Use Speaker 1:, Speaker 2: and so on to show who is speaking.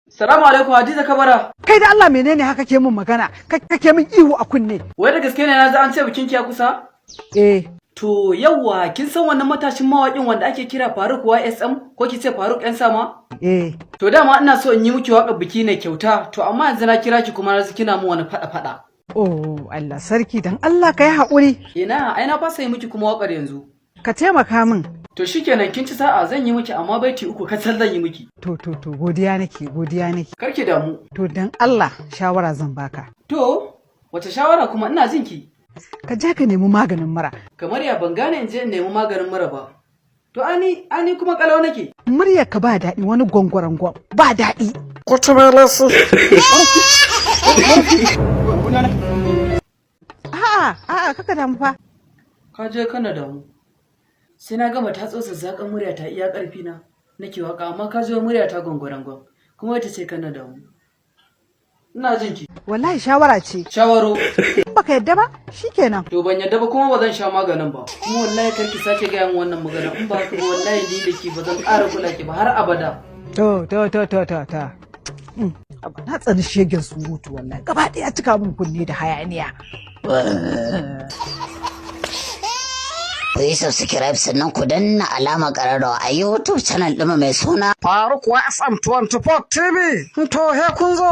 Speaker 1: Salamu alaikum Hadiza Kabara.
Speaker 2: Kai da Allah menene haka ke min magana? Kake min ihu a kunne.
Speaker 1: Wai da gaske ne na za an ce bikin ki ya kusa?
Speaker 2: Eh.
Speaker 1: To yawwa kin san wannan matashin mawaƙin wanda ake kira Faruk YSM ko ki ce Faruk ƴan sama?
Speaker 2: Eh.
Speaker 1: To dama ina so in yi miki waƙar biki ne kyauta to amma yanzu na kira ki kuma na kina mu wani faɗa.
Speaker 2: Oh Allah sarki dan Allah kai haƙuri.
Speaker 1: Ina ai na fasa yi miki kuma waƙar yanzu.
Speaker 2: Ka taimaka min.
Speaker 1: To shikenan kin ci sa'a zan yi miki amma baiti uku kacal zan yi miki.
Speaker 2: To godiya nake.
Speaker 1: Kar ki damu.
Speaker 2: To dan Allah shawara zan baka.
Speaker 1: To wace shawara kuma ina jin ki?
Speaker 2: Ka je ka nemi maganin mura.
Speaker 1: Kamar ya ban gane in je in nemi maganin mura ba. To ani kuma kalau nake.
Speaker 2: Muryar ka ba daɗi wani gwangwarangon ba daɗi.
Speaker 3: Kutu mai lasu.
Speaker 2: A'a kaka damu fa.
Speaker 1: Ka je kana damu. Sai na gama ta tsosa zaƙan murya ta iya ƙarfi na nake waka amma ka zo murya ta gwangwarangon kuma wata ce kana damu. Ina jin ki.
Speaker 2: Wallahi shawara ce.
Speaker 1: Shawaro.
Speaker 2: Baka yadda ba? Shikenan.
Speaker 1: To ban yadda ba kuma ba zan sha maganin ba. Kuma wallahi kar ki sake gaya min wannan magana in ba ka ba wallahi ni da ki ba zan ƙara kula ki ba har abada.
Speaker 2: To. Na tsani shegen surutu wallahi. Gaba ɗaya cika mun kunne da hayaniya.
Speaker 4: Ku yi subscribe sannan ku danna alamar ƙararrawa a YouTube channel ɗin mai suna
Speaker 3: Faruk YSM 24 TV. To he kun zo.